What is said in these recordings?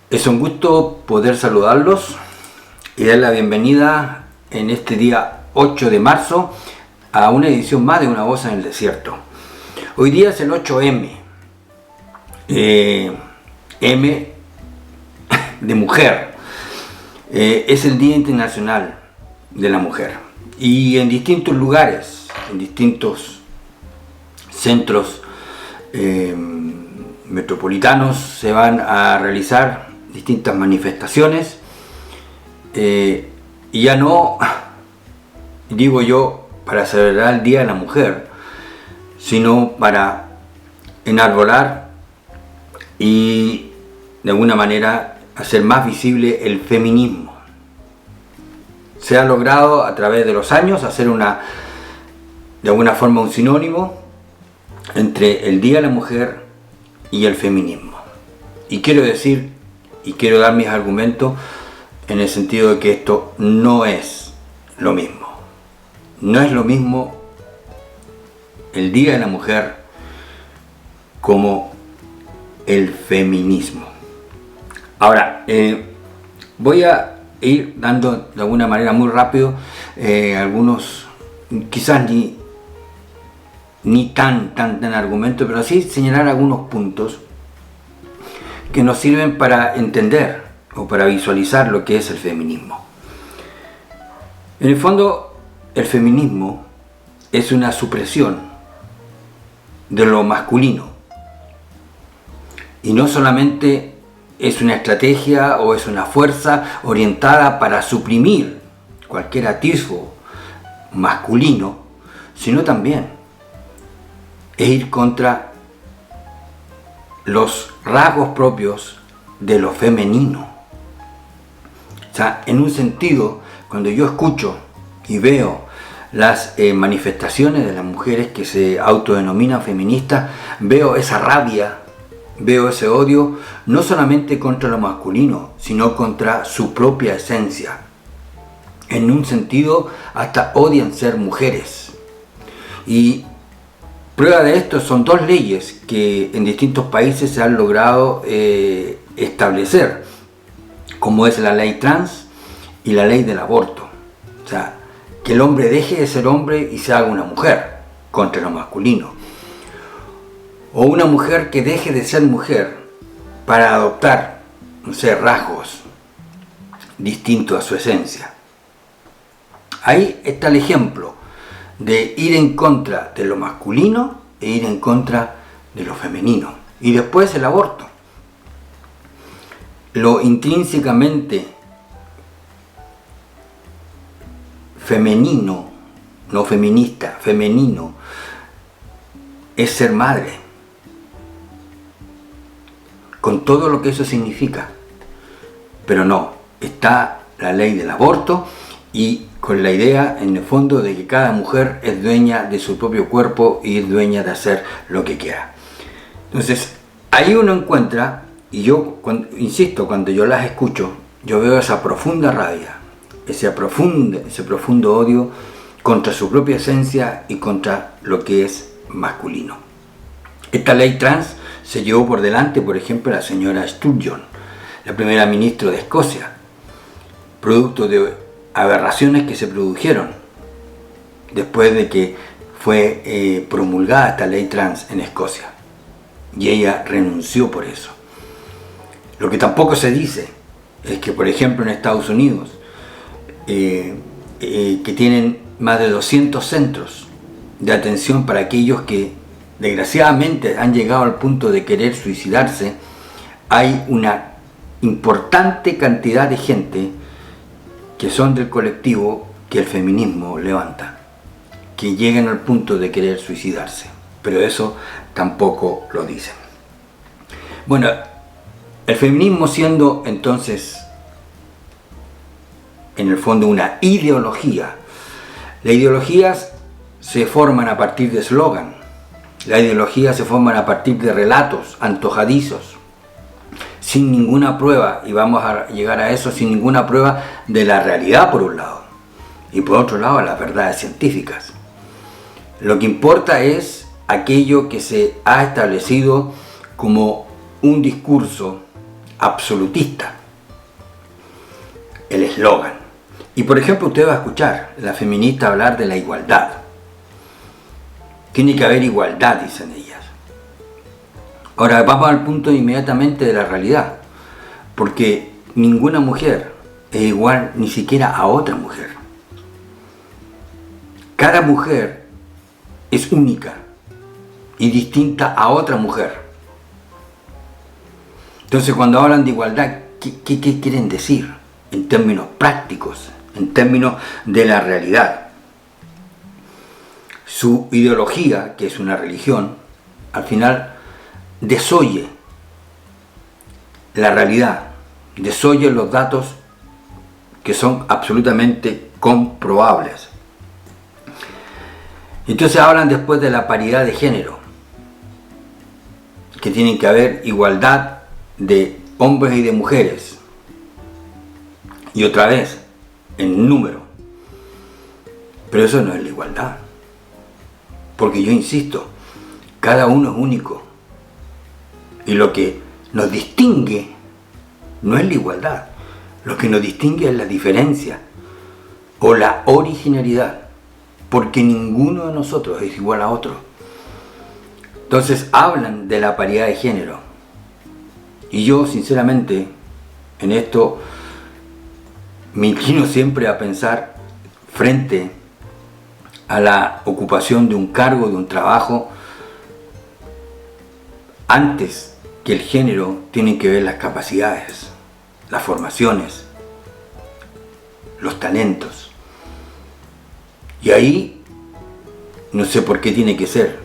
Es un gusto poder saludarlos y dar la bienvenida en este día 8 de marzo a una edición más de Una Voz en el Desierto. Hoy día es el 8M, M de mujer, es el Día Internacional de la Mujer y en distintos lugares, en distintos centros metropolitanos se van a realizar distintas manifestaciones y ya no digo yo para celebrar el Día de la Mujer, sino para enarbolar y de alguna manera hacer más visible el feminismo. Se ha logrado a través de los años hacer de alguna forma un sinónimo entre el Día de la Mujer y el feminismo. Y quiero decir, y quiero dar mis argumentos en el sentido de que esto no es lo mismo. No es lo mismo el Día de la Mujer como el feminismo. Ahora, voy a ir dando de alguna manera muy rápido algunos, quizás ni tan argumentos, pero sí señalar algunos puntos que nos sirven para entender o para visualizar lo que es el feminismo. En el fondo, el feminismo es una supresión de lo masculino y no solamente es una estrategia o es una fuerza orientada para suprimir cualquier atisbo masculino, sino también es ir contra los rasgos propios de lo femenino. O sea, en un sentido, cuando yo escucho y veo las manifestaciones de las mujeres que se autodenominan feministas, veo esa rabia, veo ese odio, no solamente contra lo masculino, sino contra su propia esencia. En un sentido, hasta odian ser mujeres. Y prueba de esto son dos leyes que en distintos países se han logrado establecer, como es la ley trans y la ley del aborto. O sea, que el hombre deje de ser hombre y se haga una mujer contra lo masculino. O una mujer que deje de ser mujer para adoptar, no sé, rasgos distintos a su esencia. Ahí está el ejemplo de ir en contra de lo masculino e ir en contra de lo femenino. Y después el aborto. Lo intrínsecamente femenino, no feminista, femenino, es ser madre. Con todo lo que eso significa. Pero no, está la ley del aborto y con la idea en el fondo de que cada mujer es dueña de su propio cuerpo y es dueña de hacer lo que quiera. Entonces, ahí uno encuentra, y yo insisto, cuando yo las escucho, yo veo esa profunda rabia, ese profundo odio contra su propia esencia y contra lo que es masculino. Esta ley trans se llevó por delante, por ejemplo, la señora Sturgeon, la primera ministra de Escocia, producto de aberraciones que se produjeron después de que fue promulgada esta ley trans en Escocia, y ella renunció por eso. Lo que tampoco se dice es que, por ejemplo, en Estados Unidos, que tienen más de 200 centros de atención para aquellos que desgraciadamente han llegado al punto de querer suicidarse, hay una importante cantidad de gente que son del colectivo que el feminismo levanta, que llegan al punto de querer suicidarse, pero eso tampoco lo dicen. Bueno, el feminismo siendo entonces en el fondo una ideología, las ideologías se forman a partir de eslogan, las ideologías se forman a partir de relatos antojadizos, sin ninguna prueba, y vamos a llegar a eso, sin ninguna prueba de la realidad por un lado, y por otro lado las verdades científicas. Lo que importa es aquello que se ha establecido como un discurso absolutista el eslogan. Y por ejemplo, usted va a escuchar a la feminista hablar de la igualdad. Tiene que haber igualdad, dicen ellas. Ahora vamos al punto inmediatamente de la realidad, porque ninguna mujer es igual ni siquiera a otra mujer. Cada mujer es única y distinta a otra mujer. Entonces, cuando hablan de igualdad, ¿qué quieren decir? En términos prácticos, en términos de la realidad. Su ideología, que es una religión, al final desoye la realidad, desoye los datos que son absolutamente comprobables. Entonces hablan después de la paridad de género, que tiene que haber igualdad de hombres y de mujeres, y otra vez en número. Pero eso no es la igualdad, porque yo insisto, cada uno es único, y lo que nos distingue no es la igualdad, lo que nos distingue es la diferencia o la originalidad, porque ninguno de nosotros es igual a otro. Entonces hablan de la paridad de género, y yo sinceramente en esto me inclino siempre a pensar, frente a la ocupación de un cargo, de un trabajo, antes que el género tienen que ver las capacidades, las formaciones, los talentos. Y ahí no sé por qué tiene que ser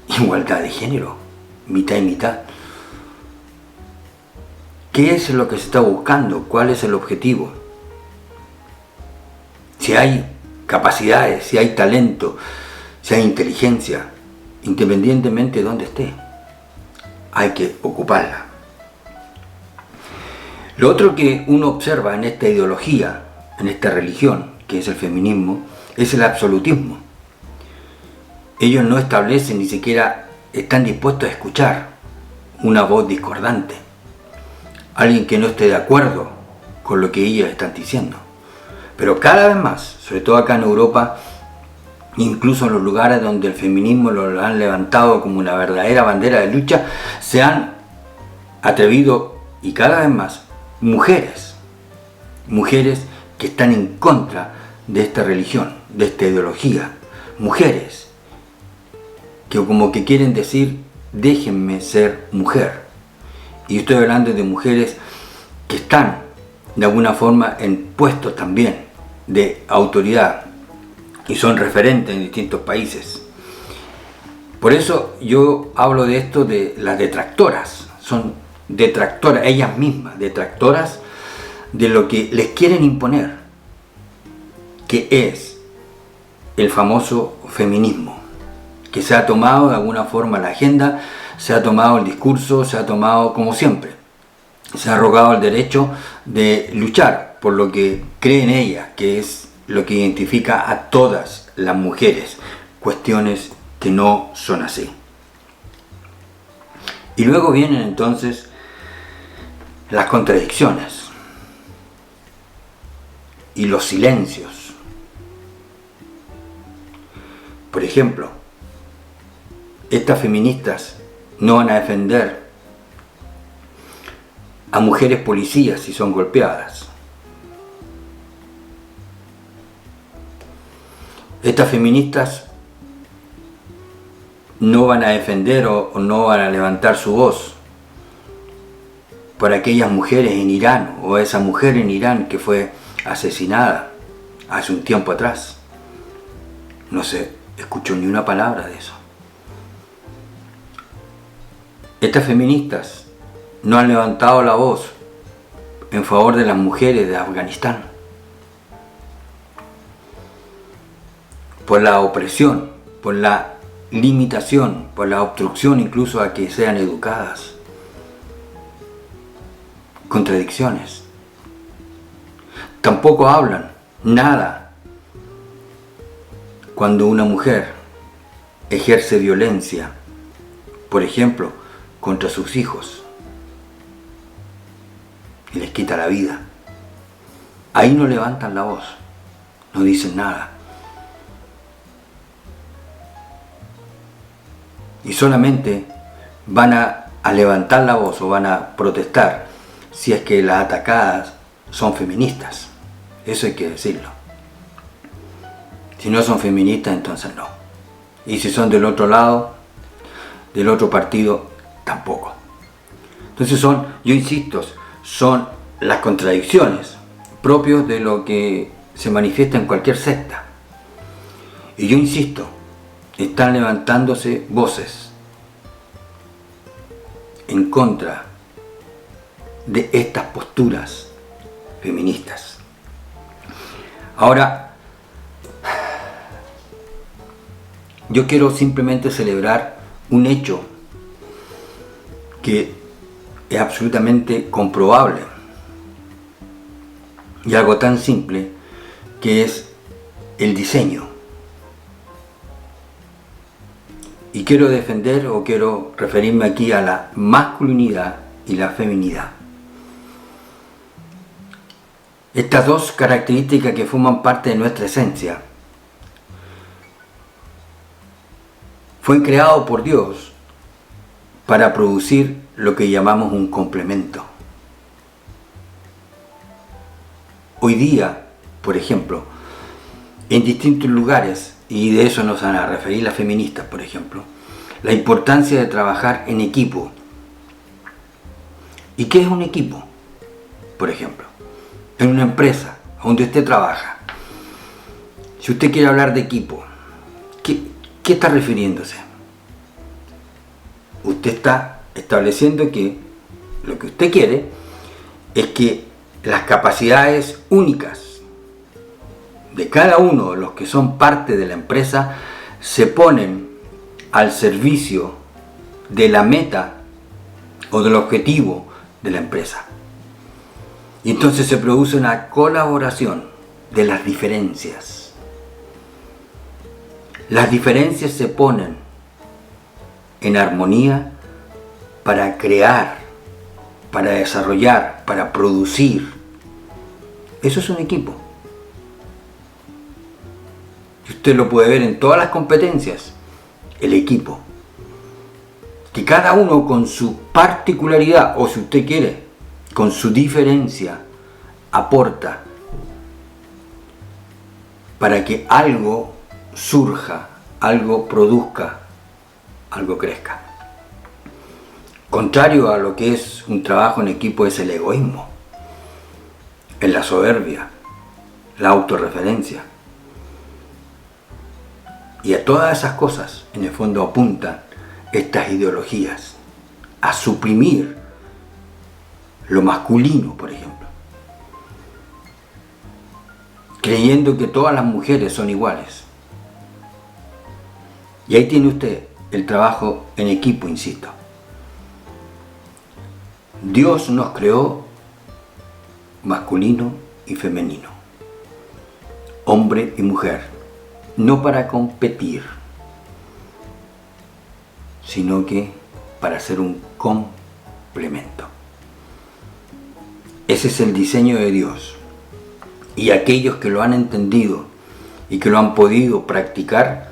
igualdad de género, mitad y mitad. ¿Qué es lo que se está buscando? ¿Cuál es el objetivo? Si hay capacidades, si hay talento, si hay inteligencia, independientemente de dónde esté, hay que ocuparla. Lo otro que uno observa en esta ideología, en esta religión, que es el feminismo, es el absolutismo. Ellos no establecen, ni siquiera están dispuestos a escuchar una voz discordante, alguien que no esté de acuerdo con lo que ellos están diciendo. Pero cada vez más, sobre todo acá en Europa, incluso en los lugares donde el feminismo lo han levantado como una verdadera bandera de lucha, se han atrevido, y cada vez más, mujeres que están en contra de esta religión, de esta ideología, mujeres que como que quieren decir, déjenme ser mujer. Y estoy hablando de mujeres que están de alguna forma en puestos también de autoridad y son referentes en distintos países. Por eso yo hablo de esto de las detractoras. Son detractoras, ellas mismas, detractoras de lo que les quieren imponer, que es el famoso feminismo, que se ha tomado de alguna forma la agenda, se ha tomado el discurso, se ha tomado como siempre, se ha arrogado el derecho de luchar por lo que creen ellas, que es lo que identifica a todas las mujeres, cuestiones que no son así. Y luego vienen entonces las contradicciones y los silencios. Por ejemplo, estas feministas no van a defender a mujeres policías si son golpeadas. Estas feministas no van a defender o no van a levantar su voz por aquellas mujeres en Irán, o esa mujer en Irán que fue asesinada hace un tiempo atrás. No se escuchó ni una palabra de eso. Estas feministas no han levantado la voz en favor de las mujeres de Afganistán, por la opresión, por la limitación, por la obstrucción incluso a que sean educadas. Contradicciones. Tampoco hablan nada cuando una mujer ejerce violencia, por ejemplo, contra sus hijos. y les quita la vida. Ahí no levantan la voz, no dicen nada. Y solamente van a levantar la voz o van a protestar si es que las atacadas son feministas. Eso hay que decirlo. Si no son feministas, entonces no. Y si son del otro lado, del otro partido, tampoco. Entonces yo insisto, son las contradicciones propias de lo que se manifiesta en cualquier secta. Y yo insisto, están levantándose voces en contra de estas posturas feministas. Ahora, yo quiero simplemente celebrar un hecho que es absolutamente comprobable y algo tan simple que es el diseño. Y quiero defender o quiero referirme aquí a la masculinidad y la feminidad. Estas dos características que forman parte de nuestra esencia fue creado por Dios para producir lo que llamamos un complemento. Hoy día, por ejemplo, en distintos lugares, y de eso nos van a referir las feministas, por ejemplo, la importancia de trabajar en equipo. ¿Y qué es un equipo? Por ejemplo, en una empresa donde usted trabaja, si usted quiere hablar de equipo, ¿qué está refiriéndose? Usted está estableciendo que lo que usted quiere es que las capacidades únicas de cada uno de los que son parte de la empresa se ponen al servicio de la meta o del objetivo de la empresa. Y entonces se produce una colaboración de las diferencias. Las diferencias se ponen en armonía para crear, para desarrollar, para producir. Eso es un equipo. Y usted lo puede ver en todas las competencias. El equipo. Que cada uno con su particularidad, o si usted quiere, con su diferencia, aporta para que algo surja, algo produzca, algo crezca. Contrario a lo que es un trabajo en equipo es el egoísmo, es la soberbia, la autorreferencia. Y a todas esas cosas, en el fondo, apuntan estas ideologías, a suprimir lo masculino, por ejemplo, creyendo que todas las mujeres son iguales. Y ahí tiene usted el trabajo en equipo, insisto. Dios nos creó masculino y femenino, hombre y mujer, no para competir, sino que para ser un complemento. Ese es el diseño de Dios. Y aquellos que lo han entendido y que lo han podido practicar,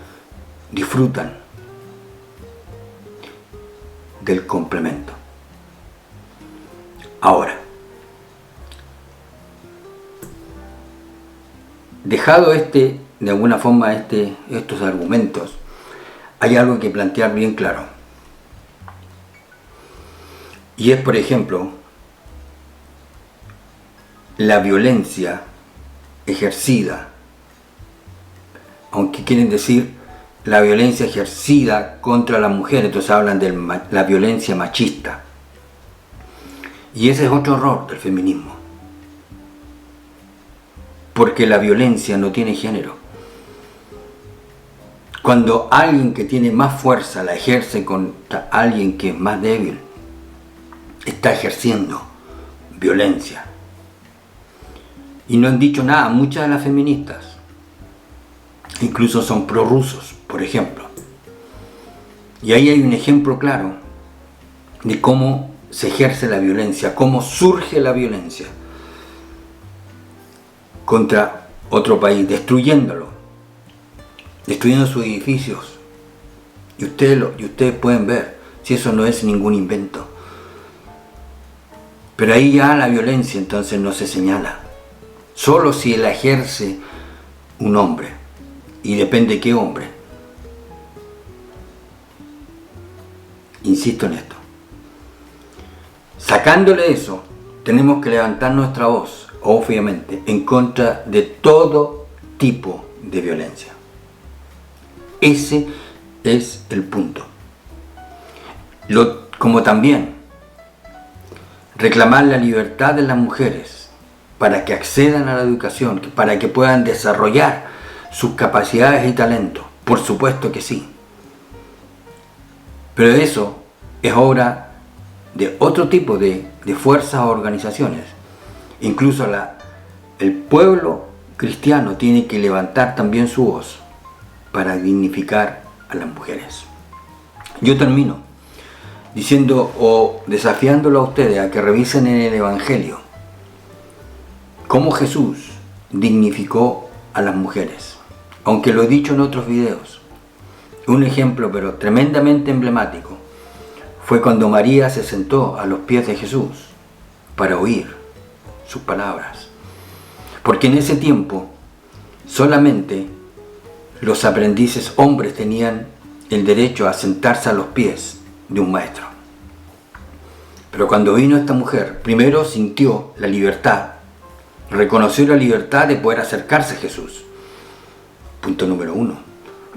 disfrutan del complemento. Ahora, dejado de alguna forma estos argumentos, hay algo que plantear bien claro. Y es, por ejemplo, la violencia ejercida, aunque quieren decir la violencia ejercida contra la mujer, entonces hablan de la violencia machista. Y ese es otro error del feminismo. Porque la violencia no tiene género. Cuando alguien que tiene más fuerza la ejerce contra alguien que es más débil, está ejerciendo violencia. Y no han dicho nada muchas de las feministas. Incluso son prorrusos, por ejemplo. Y ahí hay un ejemplo claro de cómo se ejerce la violencia, cómo surge la violencia contra otro país, destruyéndolo, destruyendo sus edificios. Y ustedes pueden ver si eso no es ningún invento. Pero ahí ya la violencia entonces no se señala. Solo si la ejerce un hombre. Y depende qué hombre. Insisto en esto. Sacándole eso, tenemos que levantar nuestra voz, obviamente, en contra de todo tipo de violencia. Ese es el punto. Como también reclamar la libertad de las mujeres para que accedan a la educación, para que puedan desarrollar sus capacidades y talentos. Por supuesto que sí. Pero eso es obra de otro tipo de fuerzas o organizaciones. Incluso el pueblo cristiano tiene que levantar también su voz para dignificar a las mujeres. Yo termino diciendo o desafiándolo a ustedes a que revisen en el Evangelio cómo Jesús dignificó a las mujeres. Aunque lo he dicho en otros videos, un ejemplo pero tremendamente emblemático fue cuando María se sentó a los pies de Jesús para oír sus palabras. Porque en ese tiempo solamente los aprendices hombres tenían el derecho a sentarse a los pies de un maestro. Pero cuando vino esta mujer, primero sintió la libertad, reconoció la libertad de poder acercarse a Jesús. Punto número 1.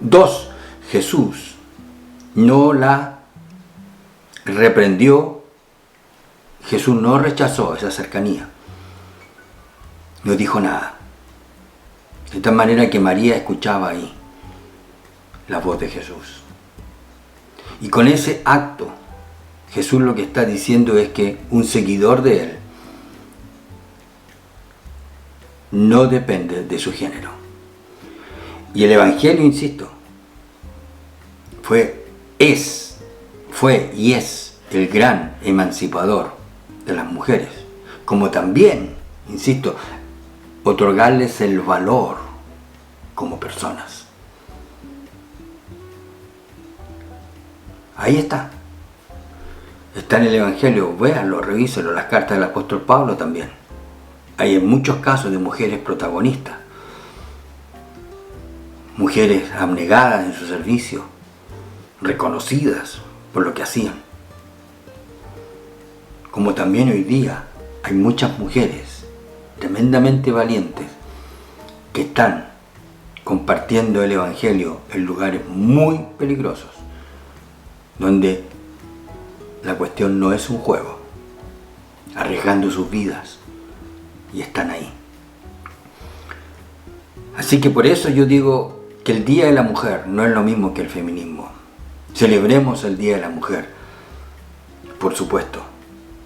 2. Jesús no la reprendió, Jesús no rechazó esa cercanía, no dijo nada. De tal manera que María escuchaba ahí la voz de Jesús. Y con ese acto, Jesús lo que está diciendo es que un seguidor de Él no depende de su género. Y el Evangelio, insisto, fue y es el gran emancipador de las mujeres. Como también, insisto, otorgarles el valor como personas. Ahí está. Está en el Evangelio, véanlo, revísenlo, las cartas del apóstol Pablo también. Hay muchos casos de mujeres protagonistas. Mujeres abnegadas en su servicio, reconocidas por lo que hacían. Como también hoy día hay muchas mujeres tremendamente valientes que están compartiendo el Evangelio en lugares muy peligrosos, donde la cuestión no es un juego, arriesgando sus vidas, y están ahí. Así que por eso yo digo que el Día de la Mujer no es lo mismo que el feminismo. Celebremos el Día de la Mujer, por supuesto,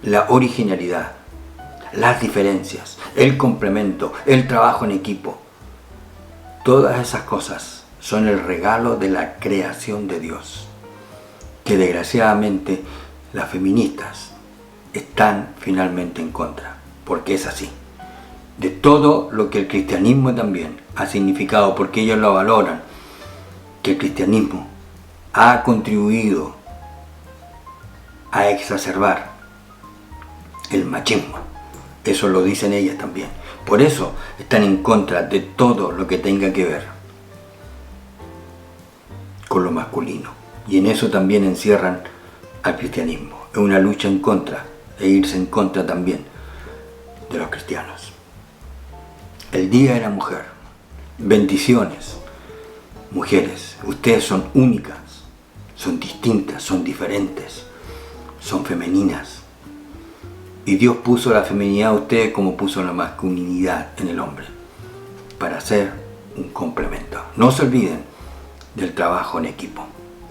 la originalidad, las diferencias, el complemento, el trabajo en equipo. Todas esas cosas son el regalo de la creación de Dios, que desgraciadamente las feministas están finalmente en contra, porque es así. De todo lo que el cristianismo también ha significado, porque ellos lo valoran, que el cristianismo ha contribuido a exacerbar el machismo. Eso lo dicen ellas también. Por eso están en contra de todo lo que tenga que ver con lo masculino. Y en eso también encierran al cristianismo. Es una lucha en contra, e irse en contra también de los cristianos. El Día de la Mujer. Bendiciones. Mujeres, ustedes son únicas, son distintas, son diferentes, son femeninas. Y Dios puso la feminidad a ustedes como puso la masculinidad en el hombre, para hacer un complemento. No se olviden del trabajo en equipo.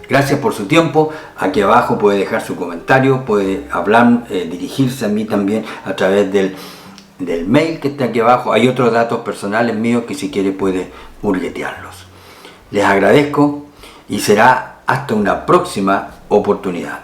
Gracias por su tiempo. Aquí abajo puede dejar su comentario, puede hablar, dirigirse a mí también a través del mail que está aquí abajo. Hay otros datos personales míos que si quiere puede hurguetearlos. Les agradezco y será hasta una próxima oportunidad.